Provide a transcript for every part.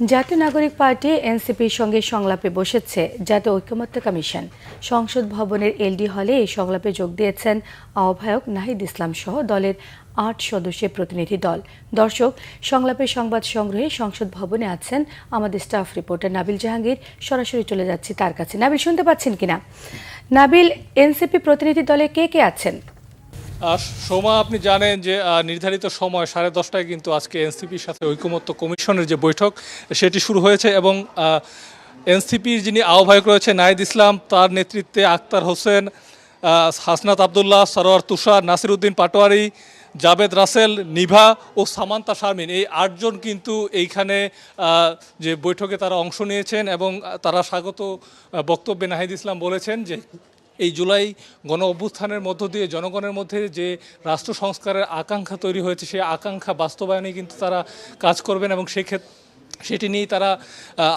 জাতীয় নাগরিক পার্টি এনসিপির সঙ্গে সংলাপে বসেছে জাতীয় ঐকমত্য কমিশন। সংসদ ভবনের এলডি হলে এই সংলাপে যোগ দিয়েছেন আহ্বায়ক নাহিদ ইসলাম সহ দলের ৮ সদস্যের প্রতিনিধি দল। দর্শক, সংলাপের সংবাদ সংগ্রহে সংসদ ভবনে আছেন আমাদের স্টাফ রিপোর্টার নাবিল জাহাঙ্গীর। সরাসরি চলে যাচ্ছি তার কাছে। নাবিল, শুনতে পাচ্ছেন কিনা? নাবিল, এনসিপি প্রতিনিধি দলে কে কে আছেন? সোমা, আপনি জানেন যে নির্ধারিত সময় 10:30টায় কিন্তু আজকে এনসিপির সাথে ঐকমত্য কমিশনের যে বৈঠক সেটি শুরু হয়েছে এবং এনসিপির যিনি আহ্বায়ক রয়েছে নাহিদ ইসলাম, তার নেতৃত্বে আক্তার হোসেন, হাসনাত আবদুল্লাহ, সরোয়ার তুষার, নাসির উদ্দিন পাটোয়ারি, জাবেদ রাসেল, নিভা ও সামান্তা শারমিন, এই 8জন কিন্তু এইখানে যে বৈঠকে তারা অংশ নিয়েছেন এবং তারা স্বাগত বক্তব্যে নাহিদ ইসলাম বলেছেন যে এই জুলাই গণ অভ্যুত্থানের মধ্য দিয়ে জনগণের মধ্যে যে রাষ্ট্র সংস্কারের আকাঙ্ক্ষা তৈরি হয়েছে সেই আকাঙ্ক্ষা বাস্তবায়নে কিন্তু তারা কাজ করবেন এবং সেটি নিয়েই তারা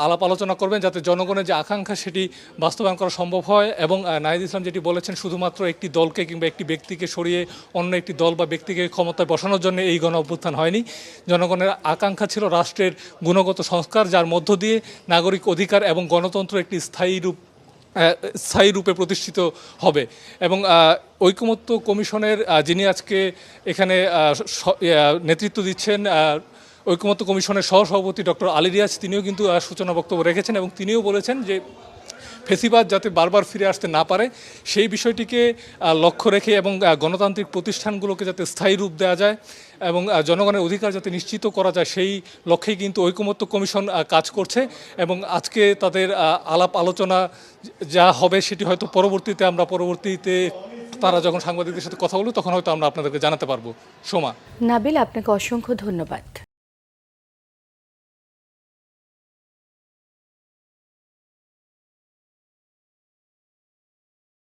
আলাপ আলোচনা করবেন যাতে জনগণের যে আকাঙ্ক্ষা সেটি বাস্তবায়ন করা সম্ভব হয়। এবং নাহিদ ইসলাম যেটি বলেছেন, শুধুমাত্র একটি দলকে কিংবা একটি ব্যক্তিকে সরিয়ে অন্য একটি দল বা ব্যক্তিকে ক্ষমতায় বসানোর জন্য এই গণ অভ্যুত্থান হয়নি। জনগণের আকাঙ্ক্ষা ছিল রাষ্ট্রের গুণগত সংস্কার, যার মধ্য দিয়ে নাগরিক অধিকার এবং গণতন্ত্র একটি স্থায়ী রূপে প্রতিষ্ঠিত হবে। এবং ঐকমত্য কমিশনের যিনি আজকে এখানে নেতৃত্ব দিচ্ছেন, ঐকমত্য কমিশনের সহসভাপতি ডক্টর আলী রিয়াজ, তিনিও কিন্তু সূচনা বক্তব্য রেখেছেন এবং তিনিও বলেছেন যে ফেসিবাদ যাতে বারবার ফিরে আসতে না পারে সেই বিষয়টিকে লক্ষ্য রেখে এবং গণতান্ত্রিক প্রতিষ্ঠানগুলোকে যাতে স্থায়ী রূপ দেওয়া যায় এবং জনগণের অধিকার যাতে নিশ্চিত করা যায় সেই লক্ষ্যেই কিন্তু ঐকমত্য কমিশন কাজ করছে। এবং আজকে তাদের আলাপ আলোচনা যা হবে সেটি হয়তো পরবর্তীতে তারা যখন সাংবাদিকদের সাথে কথা বলবে তখন হয়তো আমরা আপনাদেরকে জানাতে পারবো। সোমা। নাবিল, আপনাকে অসংখ্য ধন্যবাদ।